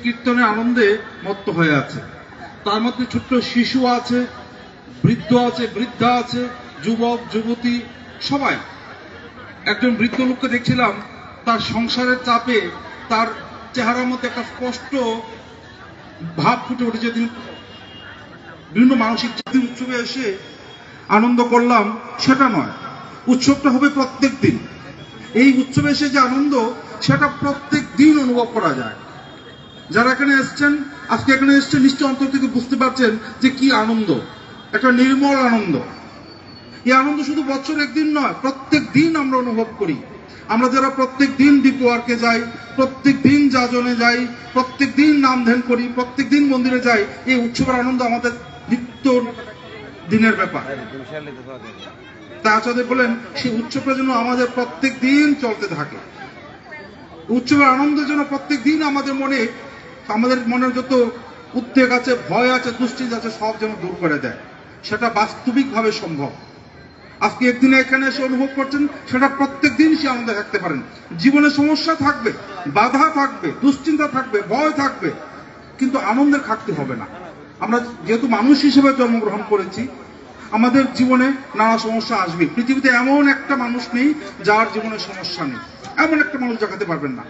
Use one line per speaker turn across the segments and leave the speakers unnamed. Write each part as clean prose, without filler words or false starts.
কীর্তনের আনন্দে মত্ত হয়ে আছে। তার মধ্যে ছোট্ট শিশু আছে, বৃদ্ধ আছে, বৃদ্ধা আছে, যুবক যুবতী সবাই। একজন বৃদ্ধ লোককে দেখছিলাম, তার সংসারের চাপে তার চেহারার মধ্যে একটা স্পষ্ট ভাব ফুটে উঠেছে। তিনি বিভিন্ন মানসিক উৎসবে এসে আনন্দ করলাম সেটা নয়, উৎসবটা হবে প্রত্যেক দিন। এই উৎসবে এসে যে আনন্দ সেটা প্রত্যেক দিন অনুভব করা যায়। যারা এখানে এসছেন, আজকে এখানে এসছেন, নিশ্চয় অন্তর থেকে বুঝতে পারছেন যে কি আনন্দ, একটা নির্মল আনন্দ। এই আনন্দ শুধু বছর একদিন নয়, প্রত্যেক দিন আমরা অনুভব করি। আমরা যারা প্রত্যেক দিন ডিপোয়ার্কে যাই, প্রত্যেক দিন যাজনে যাই, প্রত্যেক দিন নাম ধ্যান করি, প্রত্যেক দিন মন্দিরে যাই, এই উৎসবের আনন্দ আমাদের নিত্য দিনের ব্যাপার। তা আচার্য বলেন সেই উৎসবটা যেন আমাদের প্রত্যেক দিন চলতে থাকে। উৎসবের আনন্দ যেন প্রত্যেক দিন আমাদের মনের যত উদ্বেগ আছে, ভয় আছে, দুশ্চিন্তা আছে, সব যেন দূর করে দেয়। সেটা বাস্তবিকভাবে সম্ভব। আজকে একদিনে এখানে এসে অনুভব করছেন, সেটা প্রত্যেক দিন সে আনন্দে থাকতে পারেন। জীবনে সমস্যা থাকবে, বাধা থাকবে, দুশ্চিন্তা থাকবে, ভয় থাকবে, কিন্তু আনন্দের ঘাটতি হবে না। আমরা যেহেতু মানুষ হিসেবে জন্মগ্রহণ করেছি, আমাদের জীবনে নানা সমস্যা আসবে। পৃথিবীতে এমন একটা মানুষ নেই যার জীবনে সমস্যা নেই, এমন একটা মানুষ দেখাতে পারবেন না।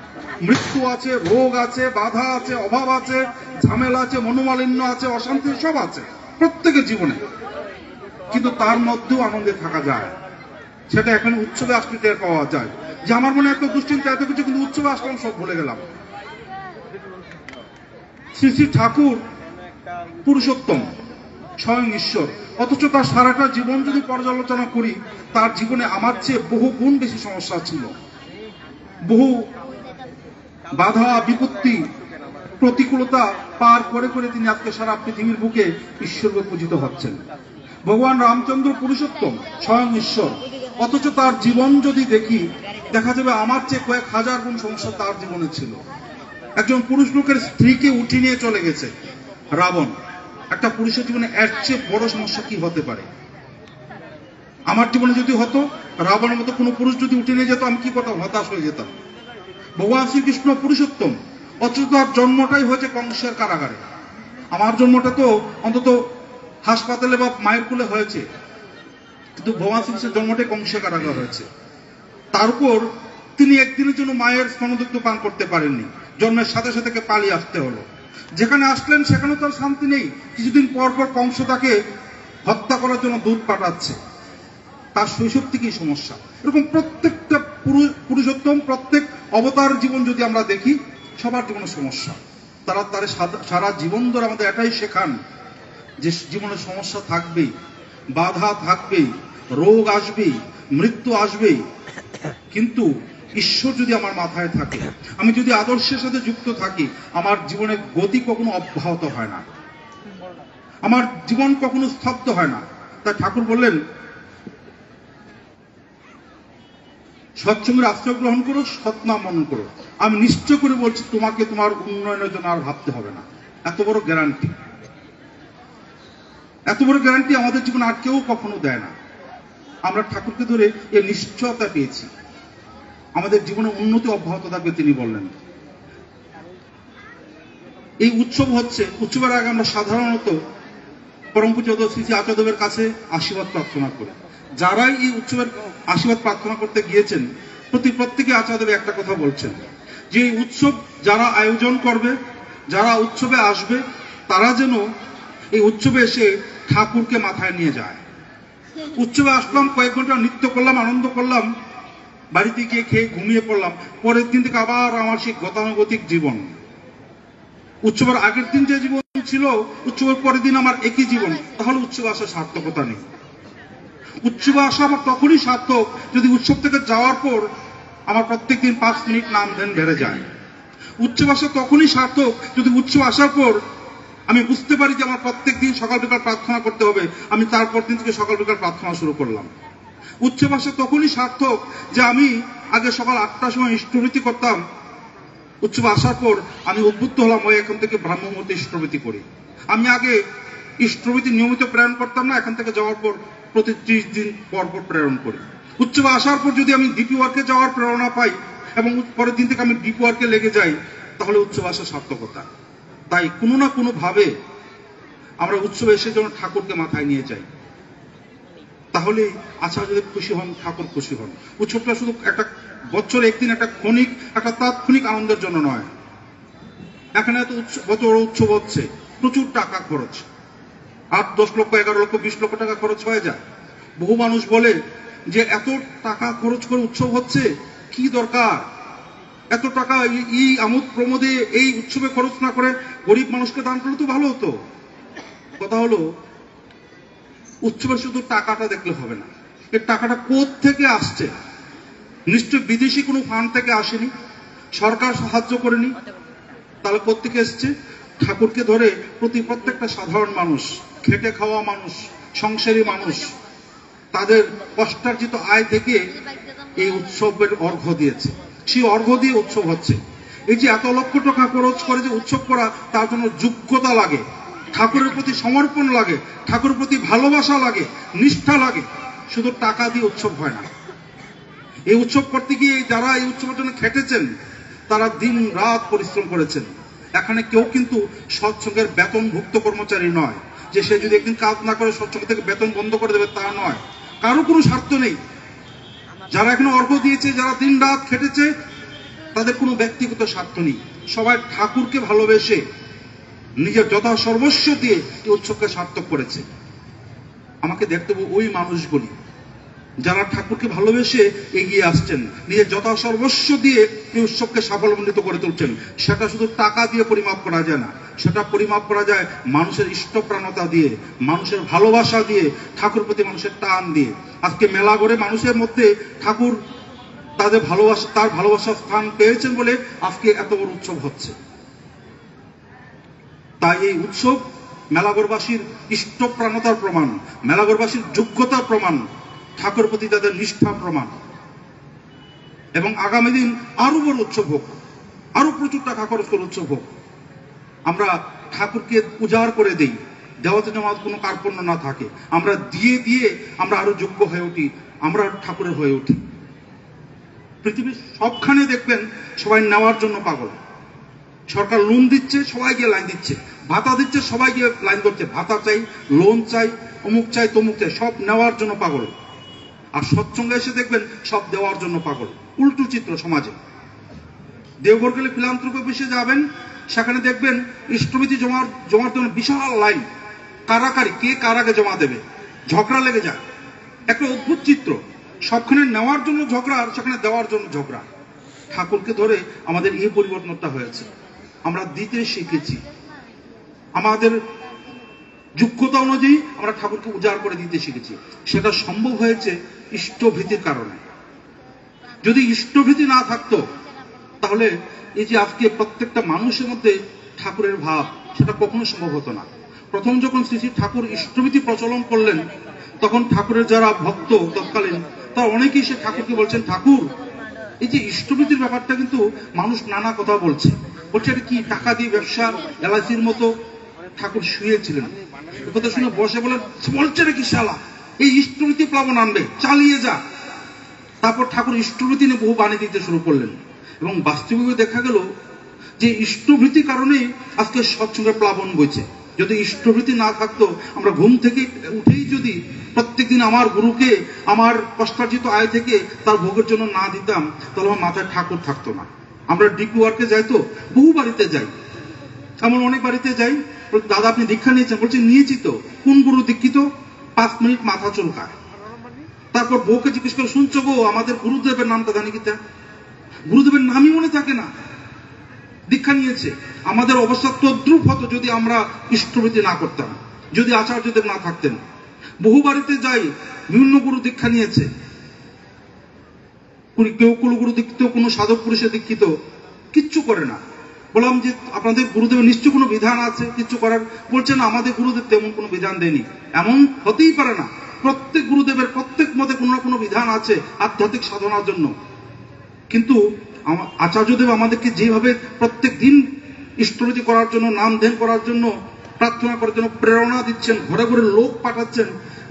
মৃত্যু আছে, রোগ আছে, বাধা আছে, অভাব আছে, ঝামেলা আছে, মনোমালিন্য আছে, অশান্তি সব আছে প্রত্যেকের জীবনে, কিন্তু তার মধ্যেও আনন্দে থাকা যায়। সেটা এখানে উৎসবে আসলে টের পাওয়া যায় যে আমার মনে এত দুশ্চিন্তা, এত কিছু, কিন্তু উৎসবে আসলাম সব ভুলে গেলাম। শ্রী শ্রী ঠাকুর পুরুষোত্তম, স্বয়ং ঈশ্বর, অথচ তার সারাটা জীবন যদি পর্যালোচনা করি, তার জীবনে আমার চেয়ে বহু গুণ বেশি সমস্যা ছিল। বহু বাধা বিপত্তি প্রতিকূলতা পার করে করে তিনি আজকে সারা পৃথিবীর বুকে ঈশ্বরকে পূজিত হচ্ছেন। ভগবান রামচন্দ্র পুরুষোত্তম, স্বয়ং ঈশ্বর, অথচ তার জীবন যদি দেখি, দেখা যাবে আমার চেয়ে কয়েক হাজার গুণ সমস্যা তার জীবনে ছিল। একজন পুরুষ লোকের স্ত্রীকে উঠিয়ে নিয়ে চলে গেছে রাবণ। একটা পুরুষের জীবনে এর চেয়ে বড় সমস্যা কি হতে পারে? আমার জীবনে যদি হতো, রাবণের মতো কোনো পুরুষ যদি উঠে নিয়ে যেত, আমি কি করতাম? হতাশ হয়ে যেতাম। ভগবান শ্রীকৃষ্ণ পুরুষোত্তম, অথচ তার জন্মটাই হয়েছে কংসের কারাগারে। আমার জন্মটা তো অন্তত হাসপাতালে বা মায়ের কোলে হয়েছে, কিন্তু ভগবান শ্রীকৃষ্ণের জন্মটাই কংসের কারাগার হয়েছে। তার উপর তিনি একদিনের জন্য মায়ের স্তনদুগ্ধ পান করতে পারেননি, জন্মের সাথে সাথে পালিয়ে আসতে হলো। যেখানে আসলেন সেখানে তার শান্তি নেই, কিছুদিন পর পর কংস তাকে হত্যা করার জন্য দুধ পাঠাচ্ছে। তার শৈশব থেকেই সমস্যা। এরকম প্রত্যেকটা পুরুষোত্তম, প্রত্যেক অবতার জীবন যদি আমরা দেখি, সবার জীবনে সমস্যা। তারা সারা জীবন ধরে আমাদের এটাই শেখান যে জীবনে সমস্যা থাকবেই, বাধা থাকবেই, রোগ আসবেই, মৃত্যু আসবেই, কিন্তু ঈশ্বর যদি আমার মাথায় থাকে, আমি যদি আদর্শের সাথে যুক্ত থাকি, আমার জীবনের গতি কখনো অব্যাহত হয় না, আমার জীবন কখনো স্তব্ধ হয় না। তাই ঠাকুর বললেন, সৎসঙ্গের আশ্রয় গ্রহণ করো, সৎনাম মনন করো। আমি নিশ্চয় করে বলছি, তোমাকে তোমার উন্নয়নের জন্য আর ভাবতে হবে না। এত বড় গ্যারান্টি, এত বড় গ্যারান্টি আমাদের জীবনে আর কেউ কখনো দেয় না। আমরা ঠাকুরকে ধরে এর নিশ্চয়তা পেয়েছি, আমাদের জীবনে উন্নতি অব্যাহত থাকবে তিনি বললেন। এই উৎসব হচ্ছে, উৎসবের আগে আমরা সাধারণত পরম পূজ্য শ্রী শ্রী আচার্যদেবের কাছে আশীর্বাদ প্রার্থনা করি। যারাই এই উৎসবের আশীর্বাদ প্রার্থনা করতে গিয়েছেন, প্রত্যেকে আচার্যদেব একটা কথা বলছেন, যে এই উৎসব যারা আয়োজন করবে, যারা উৎসবে আসবে, তারা যেন এই উৎসবে এসে ঠাকুরকে মাথায় নিয়ে যায়। উৎসবে আসলাম, কয়েক ঘন্টা নৃত্য করলাম, আনন্দ করলাম, বাড়িতে গিয়ে খেয়ে ঘুমিয়ে পড়লাম, পরের দিন থেকে আবার আমার সেই গতানুগতিক জীবন। উৎসবের আগের দিন যে জীবন ছিল, উৎসবের পরের দিন আমার একই জীবন, তাহলে উৎসবে আসার সার্থকতা নেই। উৎসবে আসা আমার তখনই সার্থক যদি উৎসব থেকে যাওয়ার পর আমার প্রত্যেকদিন 5 মিনিট নাম ধ্যান বেড়ে যায়। উৎসব আসা তখনই সার্থক যদি উৎসব আসার পর আমি বুঝতে পারি যে আমার প্রত্যেক দিন সকাল বিকাল প্রার্থনা করতে হবে, আমি তারপর দিন থেকে সকাল বিকাল প্রার্থনা শুরু করলাম। উৎসব আসা তখনই সার্থক যে আমি আগে সকাল 8টার সময় ইষ্টভৃতি করতাম, উৎসব আসার পর আমি উদ্বুদ্ধ হলাম, ওই এখন থেকে ব্রাহ্ম মুহূর্তে ইষ্টভৃতি করি। আমি আগে ইষ্টভৃতি নিয়মিত প্রেরণ করতাম না, এখান থেকে যাওয়ার পর প্রতি 30 দিন পর পর প্রেরণ করি। উৎসবে আসার পর যদি আমি ডিপি ওয়ার্কে যাওয়ার প্রেরণা পাই এবং পরের দিন থেকে আমি ডিপি ওয়ার্কে লেগে যাই, তাহলে উৎসব আসার সার্থকতা। তাই কোনো না কোনো ভাবে আমরা উৎসবে এসে যেন ঠাকুরকে মাথায় নিয়ে যাই, তাহলে আচার্যদেব খুশি হন, ঠাকুর খুশি হন। উৎসবটা শুধু একটা বছরে একদিন একটা ক্ষণিক, একটা তাৎক্ষণিক আনন্দের জন্য নয়। এখানে এত বড় উৎসব হচ্ছে, প্রচুর টাকা খরচ, 8-10 লক্ষ, 11 লক্ষ, 20 লক্ষ টাকা খরচ হয়ে যায়। বহু মানুষ বলে যে এত টাকা খরচ করে উৎসব হচ্ছে, কি দরকার এত টাকা, এই আমোদ প্রমোদে এই উৎসবে খরচ না করে গরিব মানুষকে দান করলে তো ভালো হতো। কথা হলো, উৎসবে শুধু টাকাটা দেখলে হবে না, এই টাকাটা কোথা থেকে আসছে। নিশ্চয় বিদেশি কোনো ফান্ড থেকে আসেনি, সরকার সাহায্য করেনি, তাহলে কোত্থেকে এসছে? ঠাকুরকে ধরে প্রত্যেকটা সাধারণ মানুষ, খেটে খাওয়া মানুষ, সংসারী মানুষ, তাদের কষ্টার্জিত আয় থেকে এই উৎসবের অর্ঘ্য দিয়েছে। সেই অর্ঘ্য দিয়ে উৎসব হচ্ছে। এই যে এত লক্ষ টাকা খরচ করে যে উৎসব করা, তার জন্য যোগ্যতা লাগে, ঠাকুরের প্রতি সমর্পণ লাগে, ঠাকুরের প্রতি ভালোবাসা লাগে, নিষ্ঠা লাগে। শুধু টাকা দিয়ে উৎসব হয় না। এই উৎসব করতে গিয়ে যারা এই উৎসবের জন্য খেটেছেন, তারা দিন রাত পরিশ্রম করেছেন। এখানে কেউ কিন্তু সৎসঙ্গের বেতনভুক্ত কর্মচারী নয়, যে সে যদি একদিন কাজ না করে সৎসঙ্গ থেকে বেতন বন্ধ করে দেবে, তা নয়। কারো কোনো স্বার্থ নেই। যারা এখানে অর্ঘ্য দিয়েছে, যারা দিন রাত খেটেছে, তাদের কোনো ব্যক্তিগত স্বার্থ নেই। সবাই ঠাকুরকে ভালোবেসে নিজের যথা সর্বস্ব দিয়ে এই উৎসবকে সার্থক করেছে। আমাকে দেখতে ওই মানুষগুলি যারা ঠাকুরকে ভালোবেসে এগিয়ে আসছেন, নিজের যথা সর্বস্ব দিয়ে এই উৎসবকে সাফল্যমণ্ডিত করে তুলছেন। সেটা শুধু টাকা দিয়ে পরিমাপ করা যায় না, সেটা পরিমাপ করা যায় মানুষের ইষ্টপ্রাণতা দিয়ে, মানুষের ভালোবাসা দিয়ে, ঠাকুর প্রতি মানুষের টান দিয়ে। আজকে মেলা করে মানুষের মধ্যে ঠাকুর তার ভালোবাসার স্থান পেয়েছেন বলে আজকে এত বড় উৎসব হচ্ছে। তাই এই উৎসব মেলাগড়বাসীর ইষ্টপ্রাণতার প্রমাণ, মেলাগড়বাসীর যোগ্যতার প্রমাণ, ঠাকুর প্রতি তাদের নিষ্ঠা প্রমাণ। এবং আগামী দিন আরো বড় উৎসব হোক, আরো প্রচুর টাকা খরচ করে উৎসব হোক। আমরা ঠাকুরকে উজাড় করে দেই, দেওয়াতে যেন কোনো কার্পণ্য না থাকে। আমরা দিয়ে দিয়ে আমরা আরো যোগ্য হয়ে উঠি, আমরা ঠাকুরের হয়ে উঠি। পৃথিবীর সবখানে দেখবেন সবাই নেওয়ার জন্য পাগল। সরকার লোন দিচ্ছে, সবাই গিয়ে লাইন দিচ্ছে, ভাতা দিচ্ছে, সবাই গিয়ে লাইন ধরছে, ভাতা চাই, লোন চাই, অমুক চাই, তমুক চাই, সব নেওয়ার জন্য পাগল। আর সৎসঙ্গে এসে দেখবেন সব দেওয়ার জন্য পাগল। উল্টো চিত্র সমাজে। দেওঘর গেলে ফিলান্থ্রপি অফিসে যাবেন, সেখানে দেখবেন ইষ্টভৃতি জমার জন্য বিশাল লাইন, কারাকারি, কে কার আগে জমা দেবে, ঝগড়া লেগে যায়। একটা অদ্ভুত চিত্র, সবখানে নেওয়ার জন্য ঝগড়া আর সেখানে দেওয়ার জন্য ঝগড়া। ঠাকুরকে ধরে আমাদের এই পরিবর্তনটা হয়েছে। আমরা দিতে শিখেছি, আমাদের যোগ্যতা অনুযায়ী আমরা ঠাকুরকে উজাড় করে দিতে শিখেছি। সেটা সম্ভব হয়েছে ইষ্টভীতির কারণে। যদি ইষ্টভীতি না থাকতো, তাহলে এই যে আজকে প্রত্যেকটা মানুষের মধ্যে ঠাকুরের ভাব, সেটা কখনো সম্ভব হতো না। প্রথম যখন শ্রী শ্রী ঠাকুর ইষ্টভীতি প্রচলন করলেন, তখন ঠাকুরের যারা ভক্ত তৎকালীন, তারা অনেকেই সে ঠাকুরকে বলছেন, ঠাকুর এই যে ইষ্টভীতির ব্যাপারটা কিন্তু মানুষ নানা কথা বলছে, এটা কি টাকা দিয়ে ব্যবসা, এলআইসির মতো। ঠাকুর শুয়েছিলেন, কথা শুনে বসে বলছে নাকি শালা, এই ইষ্টভীতি প্লাবন আনবে, চালিয়ে যা। তারপর ঠাকুর ইষ্টভীতি নিয়ে বহু বাণী দিতে শুরু করলেন। এবং বাস্তবিক দেখা গেল যে ইষ্টভীতির কারণে আজকে সৎসঙ্গের প্লাবন বইছে। যদি ইষ্টভীতি না থাকতো, আমরা ঘুম থেকে উঠেই যদি প্রত্যেকদিন আমার গুরুকে আমার কষ্টার্জিত আয় থেকে তার ভোগের জন্য না দিতাম, তাহলে আমার মাথায় ঠাকুর থাকতো না। আমরা ডিপি ওয়ার্কে যাই, তো বহু বাড়িতে যাই, এমন অনেক বাড়িতে যাই, দাদা আপনি দীক্ষা নিয়েছেন? বলছি নিয়েছি তো। কোন গুরু দীক্ষিত? 5 মিনিট মাথা চুলকায়। তারপর বউকে জিজ্ঞেস করে, শুনছো গো আমাদের গুরুদেবের নামটা জানি কি? তা গুরুদেবের নামই মনে থাকে না। দীক্ষা নিয়েছে। আমাদের অবস্থা তদ্রূপ হতো যদি আমরা ইষ্টভীতি না করতাম, যদি আচার্যদেব না থাকতেন। বহু বাড়িতে যাই, বিভিন্ন গুরু দীক্ষা নিয়েছে, কেউ কুলগুরু দীক্ষিত, কোনো সাধক পুরুষে দীক্ষিত, কিচ্ছু করে না। বললাম যে আপনাদের গুরুদেবের নিশ্চয় কোনো বিধান আছে কিচ্ছু করার? বলছেন আমাদের গুরুদেব তেমন কোনো বিধান দেয়নি। এমন হতেই পারে না, প্রত্যেক গুরুদেবের প্রত্যেক মতে কোনো না কোনো বিধান আছে আধ্যাত্মিক সাধনার জন্য। কিন্তু আচার্যদেব আমাদেরকে যেভাবে প্রত্যেক দিন ইষ্টভীতি করার জন্য, নাম ধ্যান করার জন্য, প্রার্থনা করার জন্য প্রেরণা দিচ্ছেন, ঘরে ঘরে লোক পাঠাচ্ছেন,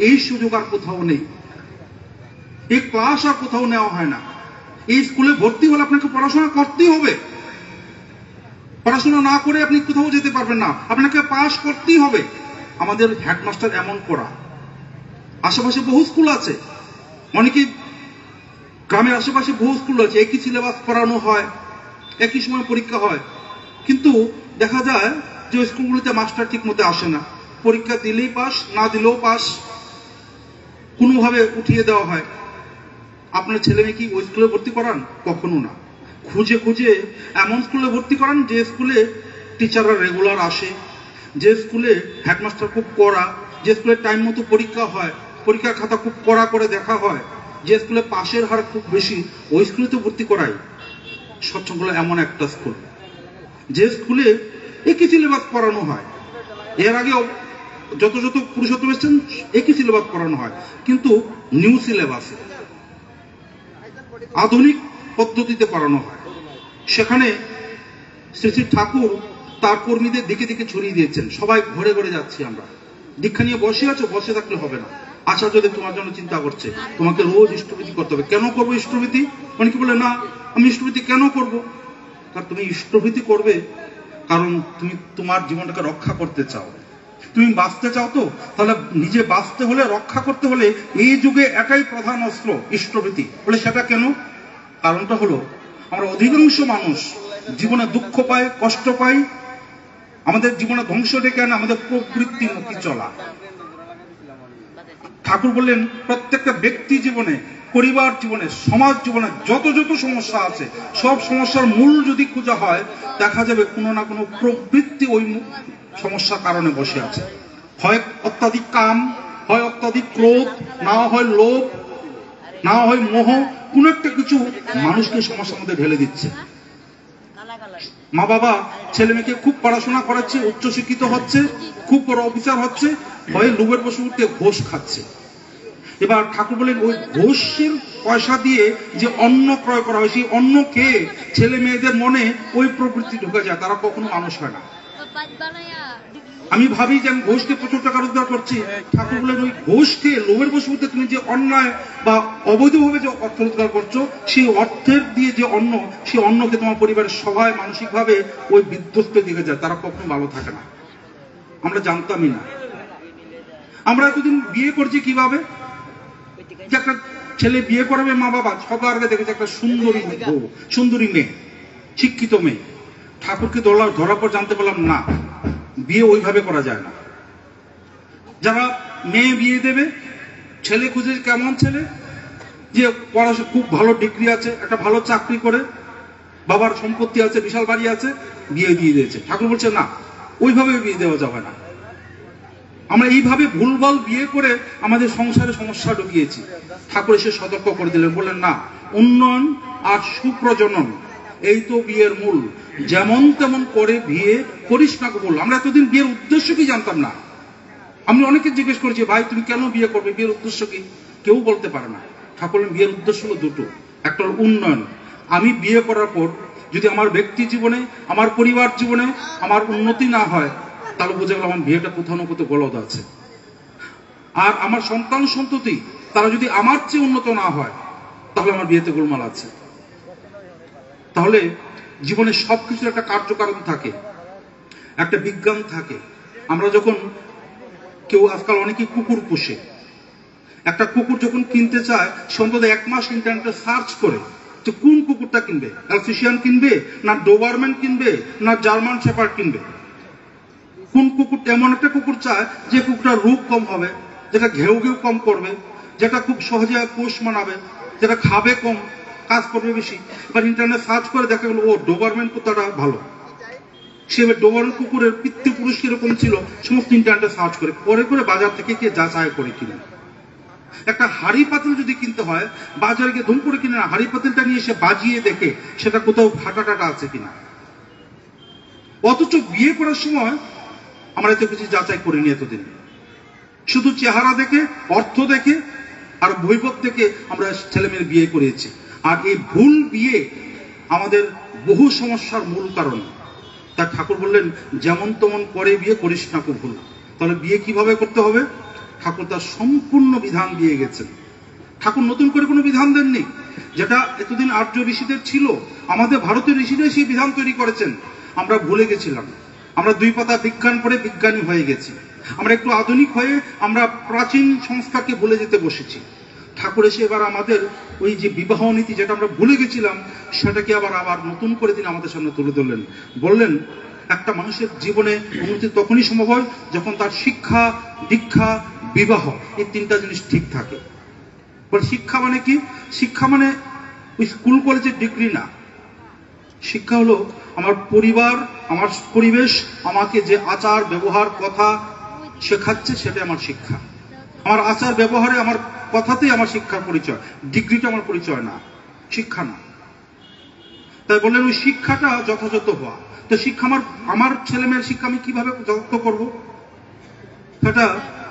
এই সুযোগ আর কোথাও নেই। এই ক্লাস আর কোথাও নেওয়া হয় না। এই স্কুলে ভর্তি হলে আপনাকে পড়াশোনা করতেই হবে। পড়াশোনা না করে আপনি কোথাও যেতে পারবেন না, আপনাকে পাস করতেই হবে। আমাদের হেডমাস্টার এমন করা। আশেপাশে বহু স্কুল আছে, অনেকে গ্রামের আশেপাশে বহু স্কুল আছে, একই সিলেবাস পড়ানো হয়, একই সময় পরীক্ষা হয়, কিন্তু দেখা যায় যে ওই স্কুলগুলিতে মাস্টার ঠিক মতো আসে না। পরীক্ষা দিলেই পাস, না দিলেও পাস, কোনোভাবে উঠিয়ে দেওয়া হয়। আপনার ছেলে মেয়ে কি ওই স্কুলে ভর্তি করান? কখনো না। খুঁজে খুঁজে এমন স্কুলে ভর্তি করান যে স্কুলে টিচাররা রেগুলার আসে, যে স্কুলে হেডমাস্টার খুব কড়া, যে স্কুলে টাইম মতো পরীক্ষা হয়, পরীক্ষার খাতা খুব কড়া করে দেখা হয়, যে স্কুলে পাশের হার খুব বেশি, ওই স্কুলে তো ভর্তি করাই। সচ্ছলগুলো এমন একটা স্কুল যে স্কুলে একই সিলেবাস পড়ানো হয়। এর আগে যত যত পুরুষোত্তম এসেছেন একই সিলেবাস পড়ানো হয়, কিন্তু নিউ সিলেবাসে আধুনিক পদ্ধতিতে পড়ানো হয়। সেখানে শ্রী শ্রী ঠাকুর তার কর্মীদের দিকে দিকে ছড়িয়ে দিয়েছেন। সবাই ঘরে ঘরে যাচ্ছি আমরা। দীক্ষা নিয়ে বসে আছো, বসে থাকলে হবে না। আচার্যদেব তোমার জন্য চিন্তা করছে, তোমাকে রোজ ইষ্টভীতি করতে হবে। কেন করবো ইষ্টভীতি? অনেকে বলে না, আমি ইষ্টভীতি কেন করবো? কারণ তুমি ইষ্টভীতি করবে কারণ তুমি তোমার জীবনটাকে রক্ষা করতে চাও, তুমি বাঁচতে চাও। তো তাহলে নিজে বাঁচতে হলে, রক্ষা করতে হলে এই যুগে একাই প্রধান অস্ত্র ইষ্টভীতি। বলে সেটা কেন? কারণটা হলো আমরা অধিকাংশ মানুষ জীবনে দুঃখ পাই, কষ্ট পাই, আমাদের জীবনে ধ্বংস ডেকে আনে আমাদের প্রবৃত্তিমুখী চলা। ঠাকুর বললেন প্রত্যেকটা ব্যক্তি জীবনে, পরিবার জীবনে, সমাজ জীবনে যত যত সমস্যা আছে, সব সমস্যার মূল যদি খোঁজা হয়, দেখা যাবে কোনো না কোনো প্রবৃত্তি ওই সমস্যার কারণে বসে আছে। হয় অত্যাধিক কাম, হয় অত্যাধিক ক্রোধ, না হয় লোভ, না হয় মোহ, কোন একটা কিছু মানুষকে সমস্যার মধ্যে ঢেলে দিচ্ছে। মা বাবা ছেলে মেয়েকে খুব পড়াশোনা করাচ্ছে, উচ্চশিক্ষিত হচ্ছে, খুব বড় অফিসার হচ্ছে, হয় লোভের বসে উঠতে ঘোষ খাচ্ছে। এবার ঠাকুর বলেন ওই ঘোষের পয়সা দিয়ে যে অন্ন ক্রয় করা হয়, সেই অন্ন খেয়ে ছেলে মেয়েদের মনে ওই প্রবৃত্তি ঢুকে যায়, তারা কখনো মানুষ হয় না। আমি ভাবি যে আমি ঘোষকে প্রচুর টাকা রোজগার করছি, ঠাকুর বলেন ওই ঘোষকে লোভের বসে উঠতে তুমি যে অন্যায় বা অবৈধভাবে যে অর্থ রোজগার করছো, সেই অর্থের দিয়ে যে অন্ন, সেই অন্নকে তোমার পরিবারের সবাই মানসিকভাবে ওই বিধ্বস্তের দিকে যায়, তারা কখনো ভালো থাকে না। আমরা জানতামই না। আমরা এতদিন বিয়ে করছি কিভাবে? যে একটা ছেলে বিয়ে করবে, মা বাবা সবার আগে দেখেছে একটা সুন্দরী বউ, সুন্দরী মেয়ে, শিক্ষিত মেয়ে। ঠাকুরকে ধরার পর জানতে পারলাম না, বিয়ে ওইভাবে করা যায় না। যারা মেয়ে বিয়ে দেবে, ছেলে খুঁজে কেমন ছেলে, যে পড়াশোনা খুব ভালো ডিগ্রি আছে, একটা ভালো চাকরি করে, বাবার সম্পত্তি আছে, বিশাল বাড়ি আছে, বিয়ে দিয়ে দিয়েছে। ঠাকুর বলছে না, ওইভাবে বিয়ে দেওয়া যাবে না। আমরা এইভাবে ভুলভাল বিয়ে করে আমাদের সংসারে সমস্যা ঢুকিয়েছি। ঠাকুর এসে সতর্ক করে দিলেন, বললেন না, উন্নয়ন আর সুপ্রজনন এই তো বিয়ের মূল। যেমন তেমন করে বিয়ে করিস না কবুল। আমরা এতদিন বিয়ের উদ্দেশ্য কি জানতাম না। আমি অনেকে জিজ্ঞেস করেছি, ভাই তুমি কেন বিয়ে করবে, বিয়ের উদ্দেশ্য কি? কেউ বলতে পারে না। ঠাকুর বিয়ের উদ্দেশ্য হলো দুটো, একটা হলো উন্নয়ন। আমি বিয়ে করার পর যদি আমার ব্যক্তি জীবনে, আমার পরিবার জীবনে আমার উন্নতি না হয়, তাহলে বুঝে গেল আমার বিয়েটা কোথাও না কোথাও গলদ আছে। আর আমার সন্তান সন্ততি তারা যদি আমার চেয়ে উন্নত না হয়, তাহলে আমার বিয়েতে গোলমাল আছে। তাহলে জীবনে সবকিছুর একটা কার্যকারণ থাকে, একটা বিজ্ঞান থাকে। আমরা যখন কেউ আজকাল অনেকে কুকুর পোষে, একটা কুকুর যখন কিনতে চায়, সে অন্তত 1 মাস ইন্টারনেটে সার্চ করে যে কোন কুকুরটা কিনবে, অ্যালসেশিয়ান কিনবে না ডোবারম্যান কিনবে না জার্মান শেপার্ড কিনবে। কোন কুকুর, এমন একটা কুকুর চায় যে কুকুরটার রূপ কম হবে, যেটা ঘেউ ঘেউ কম করবে, যেটা খুব সহজে পোষ মানাবে, যেটা খাবে কম, কাজ করবে বেশি। এবার ইন্টারনেট সার্চ করে দেখা গেল ও ডোবারম্যান কুকুরটা ভালো। সে ডোবারম্যান কুকুরের পিতৃপুরুষ কিরকম ছিল সমস্ত ইন্টারনেটে সার্চ করে পরে করে বাজার থেকে কে যাচাই করে কিনে। একটা হাড়ি পাতিল যদি কিনতে হয়, বাজারে গিয়ে ধুম করে কিনে না, হাড়ি পাতিলটা নিয়ে এসে বাজিয়ে দেখে সেটা কোথাও ফাটা টাটা আছে কিনা। অথচ বিয়ে করার সময় আমরা এত কিছু যাচাই করিনি এতদিন। শুধু চেহারা দেখে, অর্থ দেখে আর বৈভব দেখে আমরা ছেলে মেয়ের বিয়ে করিয়েছি। আর এই ভুল বিয়ে আমাদের বহু সমস্যার মূল কারণ। তার ঠাকুর বললেন যেমন তেমন করে বিয়ে করিস না কবুল। তাহলে বিয়ে কিভাবে করতে হবে? ঠাকুর তার সম্পূর্ণ বিধান দিয়ে গেছেন। ঠাকুর নতুন করে কোনো বিধান দেননি, যেটা এতদিন আর্য ঋষিদের ছিল। আমাদের ভারতীয় ঋষিরাই সেই বিধান তৈরি করেছেন। আমরা ভুলে গেছিলাম। আমরা 2 পাতা বিজ্ঞান পড়ে বিজ্ঞানী হয়ে গেছি। আমরা একটু আধুনিক হয়ে আমরা প্রাচীন সংস্কারকে ভুলে যেতে বসেছি। ঠাকুর এসে এবার আমাদের ওই যে বিবাহ নীতি যেটা আমরা ভুলে গেছিলাম সেটাকে আবার নতুন করে তিনি আমাদের সামনে তুলে ধরলেন। বললেন একটা মানুষের জীবনে উন্নতি তখনই সম্ভব হয় যখন তার শিক্ষা, দীক্ষা, বিবাহ এই 3টা জিনিস ঠিক থাকে। বলে শিক্ষা মানে কি? শিক্ষা মানে ওই স্কুল কলেজের ডিগ্রি না। শিক্ষা হলো আমার পরিবার, আমার পরিবেশ আমাকে যে আচার ব্যবহার কথা শেখাচ্ছে সেটাই আমার শিক্ষা। আমার আচার ব্যবহারে, আমার কথাতেই আমার শিক্ষার পরিচয়। ডিগ্রিটা আমার পরিচয় না, শিক্ষা না। তাই বললেন ওই শিক্ষাটা যথাযথ হওয়া। তো শিক্ষা আমার ছেলে মেয়ের শিক্ষা আমি কিভাবে যথাযথ করবো? সেটা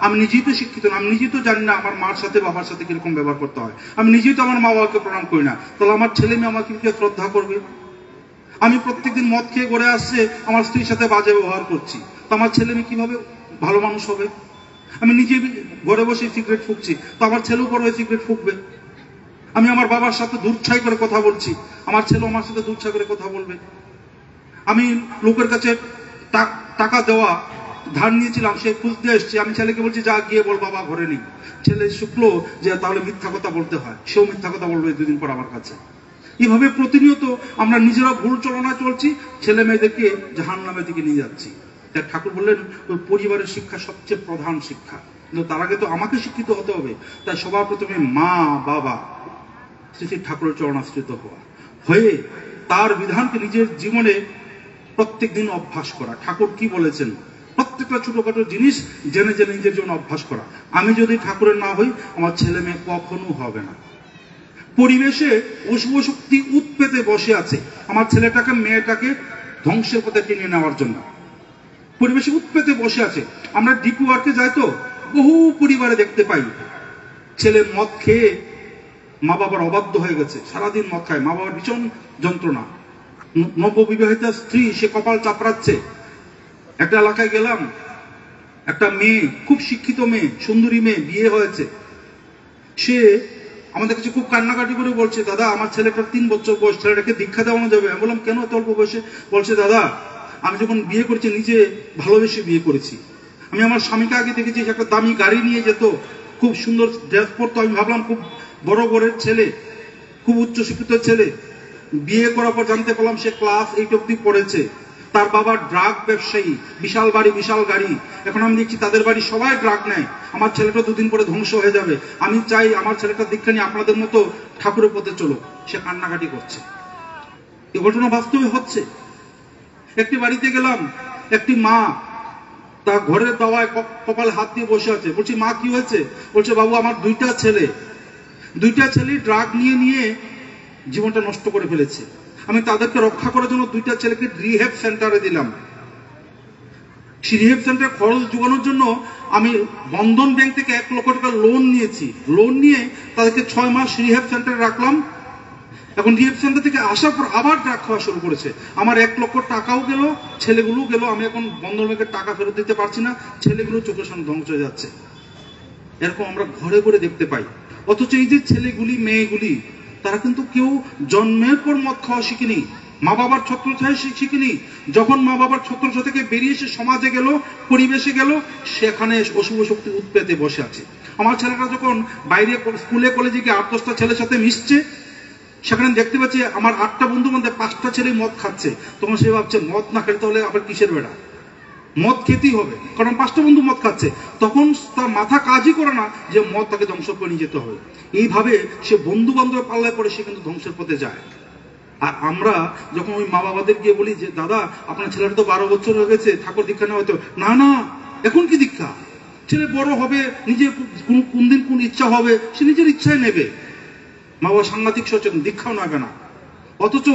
আমি নিজেই তো শিক্ষিত না, আমি নিজেই তো জানি না আমার মার সাথে বাবার সাথে কিরকম ব্যবহার করতে হয়। আমি নিজেই তো আমার মা বাবাকে প্রণাম করি না, তাহলে আমার ছেলে মেয়ে আমাকে কি শ্রদ্ধা করবে? আমি প্রত্যেকদিন মদ খেয়ে ঘরে আসছে, আমার স্ত্রীর সাথে বাজে ব্যবহার করছি, তো আমার ছেলে মেয়ে কিভাবে ভালো মানুষ হবে? আমি নিজে ঘরে বসে সিগারেট ফুঁকছি, তো আমার ছেলেও বড় হয়ে সিগারেট ফুঁকবে। আমি আমার বাবার সাথে দুচ্ছাই করে কথা বলছি, আমার ছেলেও আমার সাথে দুচ্ছাই করে কথা বলবে। আমি লোকের কাছে টাকা দেওয়া ধার নিয়েছিলাম, সে খুঁজতে এসছে, আমি ছেলেকে বলছি যা গিয়ে বল বাবা ঘরে নেই। ছেলে শুকলো যে তাহলে মিথ্যা কথা বলতে হয়, সেও মিথ্যা কথা বলবে 2 দিন পর আমার কাছে। এইভাবে প্রতিনিয়ত আমরা নিজেরা ভুল চলনা চলছি, ছেলে মেয়েদেরকে জাহান্নামের দিকে নিয়ে যাচ্ছি। তাই ঠাকুর বললেন ওই পরিবারের শিক্ষা সবচেয়ে প্রধান শিক্ষা, কিন্তু তার আগে তো আমাকে শিক্ষিত হতে হবে। তাই সবার প্রথমে মা বাবা শ্রী ঠাকুরের চরণাশ্রিত হয়ে তার বিধানকে নিজের জীবনে প্রত্যেক দিন অভ্যাস করা। ঠাকুর কি বলেছেন? প্রত্যেকটা ছোটখাটো জিনিস জেনে জেনে নিজের জন্য অভ্যাস করা। আমি যদি ঠাকুরের না হই, আমার ছেলে মেয়ে কখনো হবে না। পরিবেশে অশুভ শক্তি উৎপেতে বসে আছে আমার ছেলেটাকে মেয়েটাকে ধ্বংসের পথে টেনে নেওয়ার জন্য। পরিবেশে উৎপেতে বসে আছে। আমরা ডিপি ওয়ার্কে যাই তো বহু পরিবারে দেখতে পাই ছেলে মদ খেয়ে মা বাবার অবাধ্য হয়ে গেছে, সারাদিন মদ খায়, মা বাবার ভীষণ যন্ত্রণা। নববিবাহিতা স্ত্রী, সে কপাল চাপড়াচ্ছে। একটা এলাকায় গেলাম, একটা মেয়ে, খুব শিক্ষিত মেয়ে, সুন্দরী মেয়ে, বিয়ে হয়েছে। সে আমাদের কাছে খুব কান্নাকাটি করে বলছে, দাদা আমার ছেলেটার 3 বছর বয়স, ছেলেটাকে দীক্ষা দেওয়ানো যাবে? আমি বললাম কেন এত অল্প বয়সে? বলছে দাদা আমি যখন বিয়ে করেছি নিজে ভালোবেসে বিয়ে করেছি। আমি আমার স্বামীকে আগে দেখেছি একটা দামি গাড়ি নিয়ে যেত, খুব সুন্দর ড্রেস পরতো। আমি ভাবলাম খুব বড় ঘরের ছেলে, খুব উচ্চ শিক্ষিত ছেলে। বিয়ে করার পর জানতে পারলাম সে ক্লাস 8 অব্দি পড়েছে। তার বাবা ড্রাগ ব্যবসায়ী, বিশাল বাড়ি বিশাল গাড়ি। এখন আমি দেখছি তাদের বাড়ি সবাই ড্রাগ নেয়। আমার ছেলেটা 2 দিন পরে ধ্বংস হয়ে যাবে। আমি চাই আমার ছেলেটা দীক্ষা নিয়ে আপনাদের মতো ঠাকুরের পথে চলো। সে কান্নাকাটি করছে। এই ঘটনা বাস্তবে হচ্ছে। একটি বাড়িতে গেলাম, একটি মা তার ঘরের দাওয়ায় কপালে হাত দিয়ে বসে আছে। বলছি মা কি হয়েছে? বলছে বাবু আমার 2টা ছেলে ড্রাগ নিয়ে নিয়ে জীবনটা নষ্ট করে ফেলেছে। আমি তাদেরকে রক্ষা করার জন্য 2টা ছেলেকে রিহ্যাব সেন্টারে দিলাম। রিহ্যাব সেন্টারে খরচ যোগানোর জন্য আমি বন্ধন ব্যাংক থেকে 1 লক্ষ টাকা লোন নিয়েছি। লোন নিয়ে তাদেরকে 6 মাস রিহ্যাব সেন্টারে রাখলাম। এখন রিহ্যাব সেন্টার থেকে আসার পর আবার ড্রাগ খাওয়া শুরু করেছে। আমার 1 লক্ষ টাকাও গেল, ছেলেগুলো গেল। আমি এখন বন্ধন ব্যাংকের টাকা ফেরত দিতে পারছি না, ছেলেগুলো চোখের সামনে ধ্বংস হয়ে যাচ্ছে। এরকম আমরা ঘরে ঘরে দেখতে পাই। অথচ এই যে ছেলেগুলি মেয়েগুলি, তারা কিন্তু কেউ জন্মের পর মদ খাওয়া শিখেনি, মা বাবার ছত্রছায়া শিখেনি। যখন মা বাবার ছত্রছায়া থেকে বেরিয়ে এসে সমাজে গেল, পরিবেশে গেল, সেখানে অশুভ শক্তি উৎপেতে বসে আছে। আমার ছেলেটা যখন বাইরে স্কুলে কলেজে গিয়ে 8-10টা ছেলের সাথে মিশছে, সেখানে দেখতে পাচ্ছি আমার 8টা বন্ধুর মধ্যে 5টা ছেলে মদ খাচ্ছে। তখন সে ভাবছে মদ না খেতে হলে আবার কিসের বেড়া, মদ খেতেই হবে, কারণ 5টা বন্ধু মদ খাচ্ছে। তখন তার মাথা কাজই করে না যে মদ তাকে ধ্বংস করে নিয়ে যেতে হবে। এইভাবে সে বন্ধু বান্ধবের পাল্লায় পড়ে সে কিন্তু ধ্বংসের পথে যায়। আর আমরা যখন ওই মা বাবাদের গিয়ে বলি যে দাদা আপনার ছেলেটা তো 12 বছর হয়ে গেছে, ঠাকুর দীক্ষা নেওয়া হয়তো না, না এখন কি দীক্ষা? ছেলে বড় হবে, নিজের কোন দিন কোন ইচ্ছা হবে সে নিজের ইচ্ছায় নেবে। মা বাবা সাংঘাতিক সচেতন, দীক্ষাও নেবে না। অথচ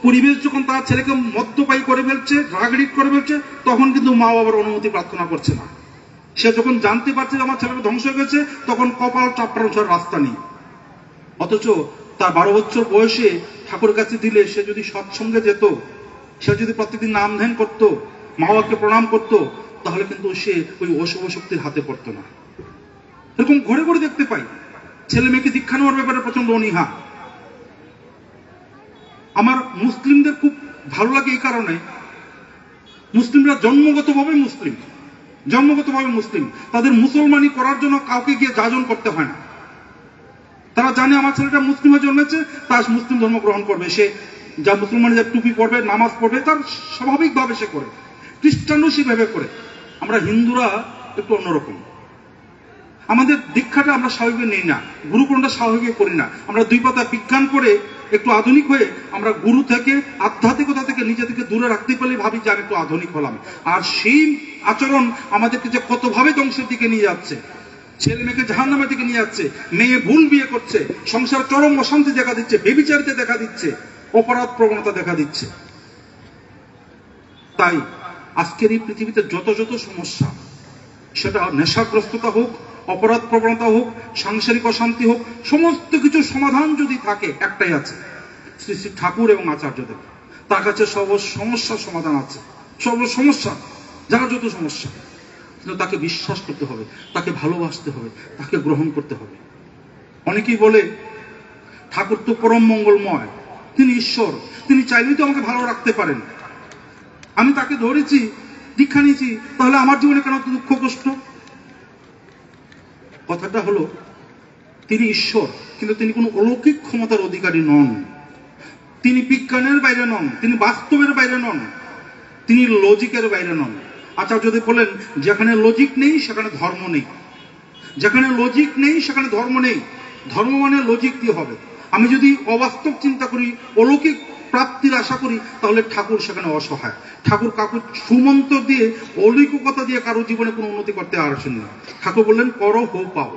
পরিবেশ যখন তার ছেলেকে মদ্যপায়ী করে ফেলছে, ড্রাগ এডিক্ট করে ফেলছে, তখন কিন্তু মা বাবার অনুমতি প্রার্থনা করছে না। সে যখন জানতে পারছে যে আমার ছেলেটা ধ্বংস হয়ে গেছে, তখন কপাল চাপড়ানো ছাড়া রাস্তা নেই। অথচ তার 12 বছর বয়সে ঠাকুরের কাছে দিলে সে যদি সৎসঙ্গে যেত, সে যদি প্রত্যেকদিন নাম ধ্যান করতো, মা বাবাকে প্রণাম করতো, তাহলে কিন্তু সে ওই অশুভ শক্তির হাতে পড়তো না। এরকম ঘরে ঘরে দেখতে পাই। ছেলে মেয়েকে দীক্ষা নেওয়ার ব্যাপারে প্রচন্ড অনীহা। আমার মুসলিমদের খুব ভালো লাগে এই কারণে, মুসলিমরা জন্মগতভাবে মুসলিম। তাদের মুসলমানি করার জন্য কাউকে গিয়ে যাজন করতে হয় না। তারা জানে আমার ছেলেটা মুসলিম হয়ে জন্মেছে, তার মুসলিম ধর্ম গ্রহণ করবে, সে যা মুসলমানের যা টুপি পড়বে, নামাজ পড়বে, তার স্বাভাবিকভাবে সে করে। খ্রিস্টানও সেভাবে করে। আমরা হিন্দুরা একটু অন্যরকম। আমাদের দীক্ষাটা আমরা স্বাভাবিক নেই না, গুরুকুলটা স্বাভাবিক করি না। আমরা দুই পাতা বিজ্ঞান করে একটু আধুনিক হয়ে আমরা গুরু থেকে, আধ্যাত্মিকতা থেকে নিজেদেরকে দূরে রাখতে পারলে ভাবি যে আমি একটু আধুনিক হলাম। আর সেই আচরণ আমাদেরকে যে কতভাবে ধ্বংসের দিকে নিয়ে যাচ্ছে, ছেলে মেয়েকে জাহান্নামের দিকে নিয়ে যাচ্ছে, মেয়ে ভুল বিয়ে করছে, সংসার চরম অশান্তি দেখা দিচ্ছে, বেবিচারিতে দেখা দিচ্ছে, অপরাধ প্রবণতা দেখা দিচ্ছে। তাই আজকের এই পৃথিবীতে যত সমস্যা, সেটা নেশাগ্রস্ততা হোক, অপরাধ প্রবণতা হোক, সাংসারিক অশান্তি হোক, সমস্ত কিছুর সমাধান যদি থাকে একটাই আছে, শ্রী শ্রী ঠাকুর এবং আচার্যদেব। তার কাছে সব সমস্যার সমাধান আছে, সব সমস্যা, যার যত সমস্যা, কিন্তু তাকে বিশ্বাস করতে হবে, তাকে ভালোবাসতে হবে, তাকে গ্রহণ করতে হবে। অনেকেই বলে ঠাকুর তো পরম মঙ্গলময়, তিনি ঈশ্বর, তিনি চাইলেই তো আমাকে ভালো রাখতে পারেন। আমি তাকে ধরেছি, দীক্ষা নিয়েছি, তাহলে আমার জীবনে কেন দুঃখ কষ্ট? কথাটা হলো, তিনি ঈশ্বর, কিন্তু তিনি কোনো অলৌকিক ক্ষমতার অধিকারী নন। তিনি বিজ্ঞানের বাইরে নন, তিনি বাস্তবের বাইরে নন, তিনি লজিকের বাইরে নন। আচার্যদেব বলেন, যেখানে লজিক নেই সেখানে ধর্ম নেই, যেখানে লজিক নেই সেখানে ধর্ম নেই। ধর্ম মানে লজিক দিয়ে হবে। আমি যদি অবাস্তব চিন্তা করি, অলৌকিক প্রাপ্তির আশা করি, তাহলে ঠাকুর সেখানে অসহায়। ঠাকুর কাকুর সুমন্ত্র দিয়ে, অলৌকিকতা দিয়ে কারো জীবনে কোনো উন্নতি করতে আসেন না। ঠাকুর বললেন, করো হো পাও,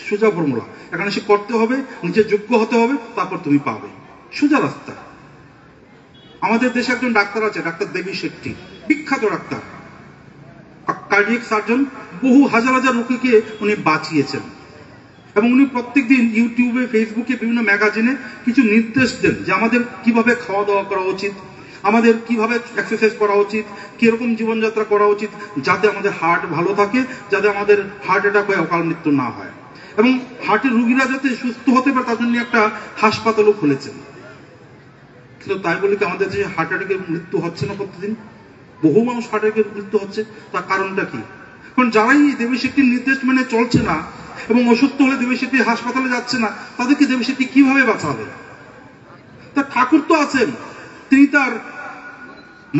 সোজা ফর্মুলা। এখানে সে করতে হবে, নিজের যোগ্য হতে হবে, তারপর তুমি পাবে, সোজা রাস্তা। আমাদের দেশে একজন ডাক্তার আছে, ডাক্তার দেবী শেট্টি, বিখ্যাত ডাক্তার, কার্ডিয়াক সার্জন। বহু হাজার রোগীকে উনি বাঁচিয়েছেন এবং উনি প্রত্যেকদিন ইউটিউবে, ফেসবুকে, বিভিন্ন ম্যাগাজিনে কিছু নির্দেশ দেন যে আমাদের কিভাবে খাওয়া দাওয়া করা উচিত, আমাদের কিভাবে এক্সারসাইজ করা উচিত, কিরকম জীবনযাত্রা করা উচিত, যাতে আমাদের হার্ট ভালো থাকে, যাতে আমাদের হার্ট অ্যাটাক হয়ে অকাল মৃত্যু না হয়, এবং হার্টের রোগীরা যাতে সুস্থ হতে পারে তার জন্য একটা হাসপাতালও খুলেছেন। কিন্তু তাই বলে কি আমাদের যে হার্ট অ্যাটাকের মৃত্যু হচ্ছে না প্রতিদিন? বহু মানুষ হার্ট অ্যাটাকের মৃত্যু হচ্ছে। তার কারণটা কি? কারণ যারাই দেবী শেট্টির নির্দেশ মেনে চলছে না এবং অসুস্থ হলে দেবী শেট্টি হাসপাতালে যাচ্ছে না, তাদেরকে দেবী শেট্টি কিভাবে বাঁচাবে? তা ঠাকুর তো আছেন, তিনি তার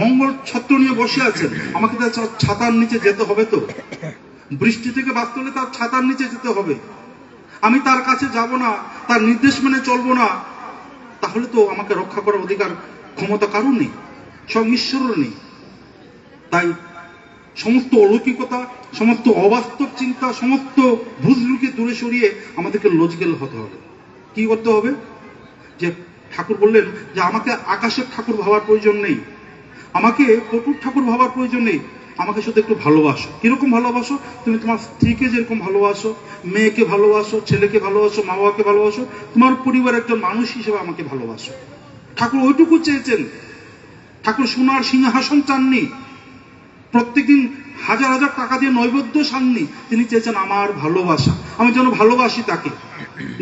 মঙ্গল ছত্র নিয়ে বসে আছেন। আমাকে তার ছাতার নিচে যেতে হবে, তো বৃষ্টি থেকে বাঁচতে হলে তার ছাতার নিচে যেতে হবে। আমি তার কাছে যাব না, তার নির্দেশ মেনে চলবো না, তাহলে তো আমাকে রক্ষা করার অধিকার, ক্ষমতা কারণ নেই, সব ঈশ্বরের নেই। তাই সমস্ত অলৌকিকতা, সমস্ত অবাস্তব চিন্তা, সমস্ত ভুজরুকে দূরে সরিয়ে আমাদেরকে লজিক্যাল হতে হবে। কি করতে হবে? যে ঠাকুর বললেন যে আমাকে আকাশের ঠাকুর ভাবার প্রয়োজন নেই, আমাকে পটুর ঠাকুর ভাবার প্রয়োজন নেই, আমাকে শুধু একটু ভালোবাসো। কিরকম ভালোবাসো? তুমি তোমার স্ত্রীকে যেরকম ভালোবাসো, মেয়েকে ভালোবাসো, ছেলেকে ভালোবাসো, মা বাবাকে ভালোবাসো, তোমার পরিবার একজন মানুষ হিসেবে আমাকে ভালোবাসো। ঠাকুর ওইটুকু চেয়েছেন। ঠাকুর সোনার সিংহাসন চাননি, প্রত্যেকদিন হাজার টাকা দিয়ে নৈবেদ্য চাননি, তিনি চেয়েছেন আমার ভালোবাসা, আমি যেন ভালোবাসি তাকে,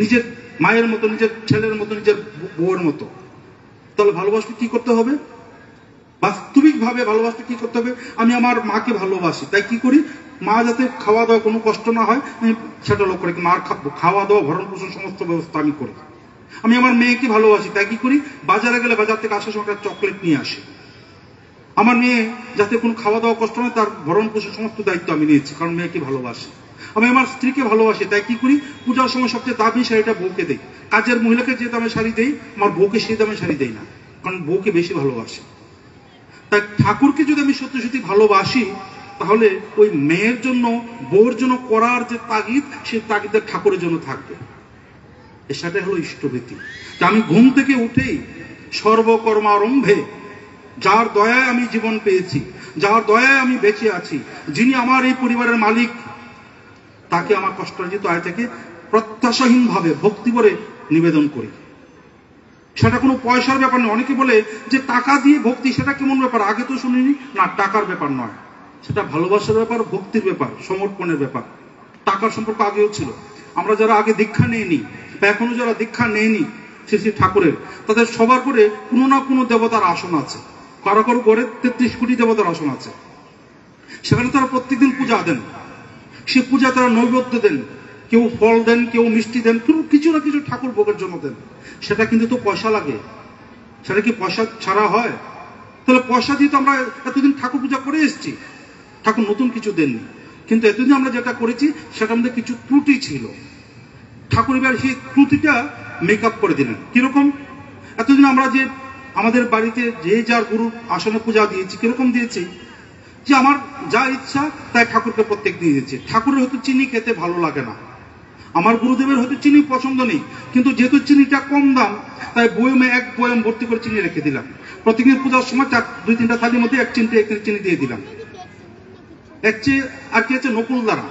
নিজের মায়ের মতো, নিজের ছেলের মতো, নিজের বউয়ের মতো। তাহলে ভালোবাসতে কি করতে হবে? বাস্তবিক ভাবে ভালোবাসতে কি করতে হবে? আমি আমার মাকে ভালোবাসি, তাই কি করি? মা যাতে খাওয়া দাওয়া কোনো কষ্ট না হয় আমি সেটা লক্ষ্য করি, মার খাওয়া দাওয়া, ভরণ পোষণ সমস্ত ব্যবস্থা আমি করি। আমি আমার মেয়েকে ভালোবাসি, তাই কি করি? বাজারে গেলে বাজার থেকে আসার সময় একটা চকলেট নিয়ে আসি। আমার মেয়ে যাতে কোনো খাওয়া দাওয়া কষ্ট নয়, তার ভরণ পোষণ সমস্ত দায়িত্ব আমি নিয়েছি, কারণ মেয়েকে ভালোবাসি। আমি আমার স্ত্রীকে ভালোবাসি, তাই কি করি? পূজার সময় সবচেয়ে দামি শাড়িটা বউকে দেই। কাজের মহিলাকে যে দামে শাড়ি দেই, আমার বউকে সেই দামে শাড়ি দেই না, কারণ বউকে বেশি ভালোবাসি। তাই ঠাকুরকে যদি আমি সত্যি ভালোবাসি, তাহলে ওই মেয়ের জন্য, বউর জন্য করার যে তাগিদ, সেই তাগিদটা ঠাকুরের জন্য থাকবে। সেটাই হলো ইষ্টভীতি। আমি ঘুম থেকে উঠেই সর্বকর্মারম্ভে যার দয়ায় আমি জীবন পেয়েছি, যার দয়ায় আমি বেঁচে আছি, যিনি আমার এই পরিবারের মালিক, তাকে আমার কষ্টার্জিত আয় থেকে প্রত্যাশাহীন ভাবে ভক্তি করে নিবেদন করি। সেটা কোনো পয়সার ব্যাপার নয়। অনেকে বলে যে টাকা দিয়ে ভক্তি, সেটা কেমন ব্যাপার? আগে তো শুনিনি। না, টাকার ব্যাপার নয়, সেটা ভালোবাসার ব্যাপার, ভক্তির ব্যাপার, সমর্পণের ব্যাপার। টাকার সম্পর্ক আগেও ছিল। আমরা যারা আগে দীক্ষা নেইনি বা এখনো যারা দীক্ষা নেয়নি শ্রী শ্রী ঠাকুরের, তাদের সবার করে কোনো না কোনো দেবতার আসন আছে। কারো কারো ঘরে 33 কোটি দেবতার আসন আছে, সেখানে তারা প্রত্যেকদিন পূজা দেন, সে পূজা তারা নৈবেদ্য দেন, কেউ ফল দেন, কেউ মিষ্টি দেন, কেউ কিছু না কিছু ঠাকুর ভোগের জন্য দেন। সেটা কিন্তু তো পয়সা লাগে, সেটা কি পয়সা ছাড়া হয়? তাহলে পয়সা দিয়ে তো আমরা এতদিন ঠাকুর পূজা করে এসেছি, ঠাকুর নতুন কিছু দেননি। কিন্তু এতদিন আমরা যেটা করেছি সেটার মধ্যে কিছু ত্রুটি ছিল, ঠাকুর এবার সেই ত্রুটিটা মেক আপ করে দিলেন। কিরকম? এতদিন আমরা যে আমাদের বাড়িতে যে যার গুরুর আসনে পূজা দিয়েছি, কিরকম দিয়েছি যে আমার যা ইচ্ছা তাই ঠাকুরকে প্রত্যেক দিয়ে দিয়েছি। ঠাকুরের হয়তো চিনি খেতে ভালো লাগে না, আমার গুরুদেবের হয়তো চিনি পছন্দ নেই, কিন্তু যেহেতু চিনিটা কম দাম তাই বয়মে এক বয়ম ভর্তি করে চিনি রেখে দিলাম। প্রত্যেকদিন পূজার সময় 2-3টা থালির মধ্যে এক চিনি দিয়ে দিলাম। এর চেয়ে আর কি আছে, নকুল দানা,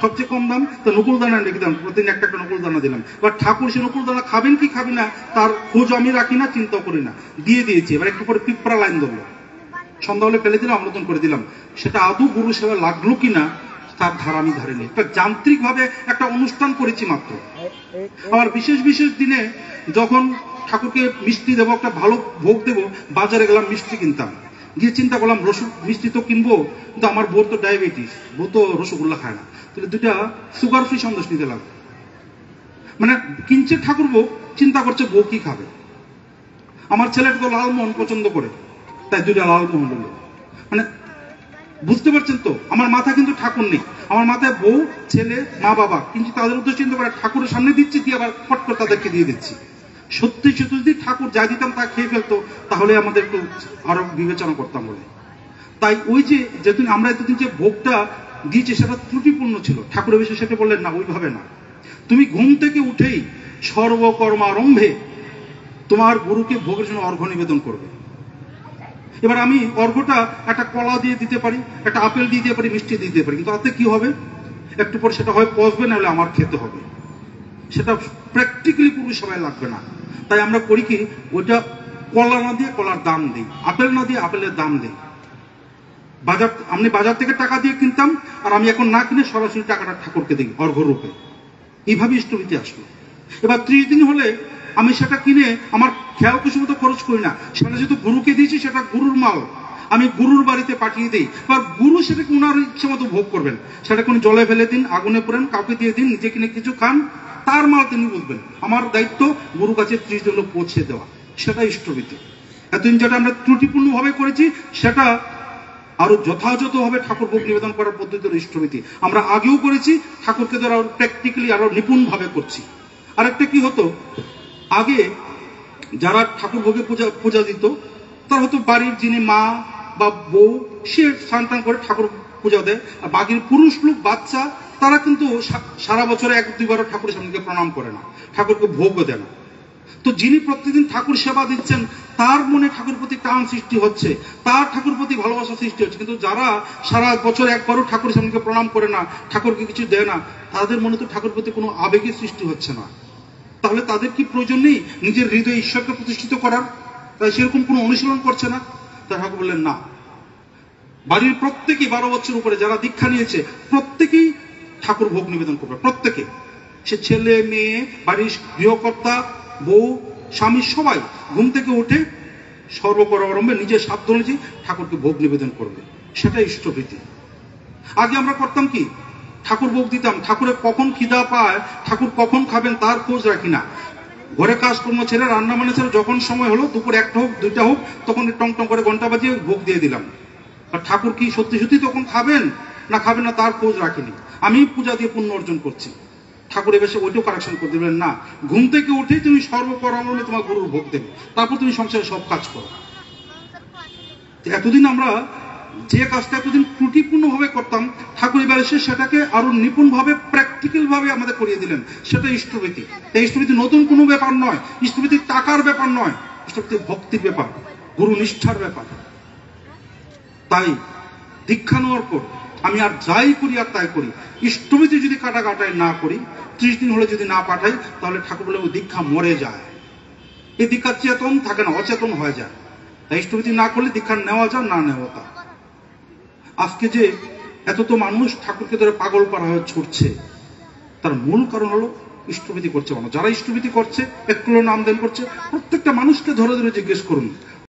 সবচেয়ে কম দাম, তো নকুল দানা রেখে দিলাম, প্রতিদিন একটা নকুল দানা দিলাম। এবার ঠাকুর সে নকুল দানা খাবেন কি খাবি না তার খোঁজ আমি রাখি না, চিন্তাও করি না, দিয়ে দিয়েছি। এবার একটু পরে পিঁপড়া লাইন ধরলো, সন্ধ্যা হলে ফেলে দিলাম, আমন্ত্রণ করে দিলাম। সেটা আদৌ গুরু সেবা লাগলো কিনা তার ধার আমি ধারিনি, একটা যান্ত্রিক ভাবে একটা অনুষ্ঠান করেছি মাত্র। আবার বিশেষ বিশেষ দিনে যখন ঠাকুরকে মিষ্টি দেবো, একটা ভালো ভোগ দেবো, বাজারে গেলাম, মিষ্টি কিনতাম, গিয়ে চিন্তা করলাম মিষ্টি তো কিনবো, কিন্তু আমার বোর তো ডায়াবেটিস, বউ তো রসগোল্লা খায় না, তাহলে 2টা সুগার ফ্রি সন্দেশ নিতে লাগবে। মানে কিনছে ঠাকুর ভোগ, চিন্তা করছে বউ কি খাবে। আমার ছেলেটা তো লালমোহন পছন্দ করে, তাই 2টা লালমোহন হলো। মানে বুঝতে পারছেন তো, আমার মাথা কিন্তু ঠাকুর নেই, আমার মাথায় বউ, ছেলে, মা, বাবা, কিন্তু তাদের উদ্দেশ্য চিন্তা করে ঠাকুরের সামনে দিচ্ছি, দিয়ে আবার ফট করে তাদেরকে দিয়ে দিচ্ছি। সত্যি সত্যি যদি ঠাকুর যা দিতাম তা খেয়ে ফেলতো তাহলে আমাদের একটু আরো বিবেচনা করতাম বলে। তাই ওই যে যেদিন আমরা এতদিন যে ভোগটা দিয়েছি সেটা ত্রুটিপূর্ণ ছিল, ঠাকুরের বিষয়ে সেটা বললেন না, ওইভাবে না। তুমি ঘুম থেকে উঠেই সর্বকর্মারম্ভে তোমার গুরুকে ভোগের জন্য অর্ঘ্য নিবেদন করবে। এবার আমি অর্ঘ্যটা একটা কলা দিয়ে দিতে পারি, একটা আপেল দিয়ে দিতে পারি, মিষ্টি দিয়ে দিতে পারি, কিন্তু তাতে কি হবে, একটু পর সেটা হয় পচবে, না হলে আমার খেতে হবে। সেটা প্র্যাকটিক্যালি পুরো সবাই লাগবে না। তাই আমরা করি কি, ওইটা কলা না দিয়ে কলার দাম দিই, আপেল না দিয়ে আপেলের দাম দিই। আমি বাজার থেকে টাকা দিয়ে কিনতাম, আর আমি এখন না কিনে সরাসরি টাকাটা ঠাকুরকে দিই অর্ঘ্য রূপে। এইভাবে ইষ্টভীতি আসলো। এবার 30 দিন হলে আমি সেটা কিনে আমার খেয়াল খুশি মতো খরচ করি না, সেটা যেহেতু গুরুকে দিয়েছি, সেটা গুরুর মাল, আমি গুরুর বাড়িতে পাঠিয়ে দিই। এবার গুরু সেটাকে ওনার ইচ্ছে মতো ভোগ করবেন, সেটা কোনো জলে ফেলে দিন, আগুনে পোড়েন, কাউকে দিয়ে দিন, নিজে কিনে কিছু খান, তার মাল তিনি বুঝবেন। আমার দায়িত্ব গুরু কাছে 30 জন পৌঁছে দেওয়া, সেটা ইষ্টভীতি। এতদিন যেটা আমরা ত্রুটিপূর্ণ ভাবে করেছি সেটা আরো যথাযথভাবে ঠাকুর ভোগ নিবেদন করার পদ্ধতির ইষ্টভীতি আমরা আগেও করেছি, ঠাকুরকে ধরা প্র্যাকটিক্যালি আরো নিপুণ ভাবে করছি। আরেকটা কি হতো, আগে যারা ঠাকুর ভোগে পূজা দিত তারা হয়তো বাড়ির যিনি মা বা বউ, সে স্নান টান করে ঠাকুর পূজা দেয়, আর বাকির পুরুষ লোক, বাচ্চা, তারা কিন্তু সারা বছরে 1-2 বার ঠাকুরের সামনে প্রণাম করে না, ঠাকুরকে ভোগও দেয় না। তো যিনি প্রতিদিন ঠাকুর সেবা দিচ্ছেন তার মনে ঠাকুর প্রতি টান সৃষ্টি হচ্ছে, তার ঠাকুর প্রতি ভালোবাসা সৃষ্টি হচ্ছে। কিন্তু যারা সারা বছর একবারও ঠাকুরের সামনে প্রণাম করে না, ঠাকুরকে কিছু দেয় না, তাদের মনে তো ঠাকুর প্রতি কোনো আবেগের সৃষ্টি হচ্ছে না। তাহলে তাদের কি প্রয়োজন নেই নিজের হৃদয়ে ঈশ্বরকে প্রতিষ্ঠিত করার? তাই সেরকম কোনো অনুশীলন করছে না। তাই ঠাকুর বললেন না, বাড়ির প্রত্যেকেই 12 বছর উপরে যারা দীক্ষা নিয়েছে প্রত্যেকেই ঠাকুর ভোগ নিবেদন করবে, প্রত্যেকে, সে ছেলে মেয়ে, বাড়ির গৃহকর্তা, বউ, স্বামী, সবাই ঘুম থেকে উঠে সর্বকর্মারম্ভে নিজের সাধ্য অনুযায়ী ঠাকুরকে ভোগ নিবেদন করবে, সেটা ইষ্টভীতি। আগে আমরা করতাম কি, ঠাকুর ভোগ দিতাম, ঠাকুরের কখন খিদা পায়, ঠাকুর কখন খাবেন তার খোঁজ রাখি না। ঘরে কাজকর্ম ছেড়ে, রান্না বান্না ছেড়ে, যখন সময় হলো দুপুর 1টা হোক 2টা হোক, তখন টং টং করে ঘন্টা বাজিয়ে ভোগ দিয়ে দিলাম। আর ঠাকুর কি সত্যি সত্যি তখন খাবেন না খাবেন না তার খোঁজ রাখিনি, আমি পূজা দিয়ে পুণ্য অর্জন করছি। ঠাকুর এসে ওইটাও কারেকশন করে দেবেন না, ঘুম থেকে উঠেই তুমি সর্বকর্মারম্ভে তোমার গুরুর ভোগ দেবে, তারপর তুমি সংসারে সব কাজ করো। এতদিন আমরা যে কাজটা এতদিন ত্রুটিপূর্ণ ভাবে করতাম, ঠাকুর এবার এসে সেটাকে আরো নিপুণ ভাবে প্র্যাকটিক্যাল ভাবে আমাদের করিয়ে দিলেন, সেটা ইষ্টভীতি। তাই ইষ্টভীতি নতুন কোনো ব্যাপার নয়, ইষ্টভীতি টাকার ব্যাপার নয়, ইষ্টভীতি ভক্তির ব্যাপার, গুরু নিষ্ঠার ব্যাপার। তাই দীক্ষা নেওয়ার পর আমি আর যাই করি আর তাই করি, ইষ্টভীতি যদি কাটাই না করি, 30 দিন হলে যদি না পাঠাই, তাহলে ঠাকুর বলে ওই দীক্ষা মরে যায়। এই দীক্ষা চেতন থাকে না, অচেতন হয়ে যায়। তাই ইষ্টভীতি না করলে দীক্ষা নেওয়া যায়, না নেওয়া তা। আজকে যে এত তো মানুষ ঠাকুরকে ধরে পাগল পাড়া হয়ে ছুটছে, তার মূল কারণ হলো ইষ্টভীতি করছে মানুষ। যারা ইষ্টভীতি করছে, একটু নাম দেন করছে, প্রত্যেকটা মানুষকে ধরে ধরে জিজ্ঞেস করুন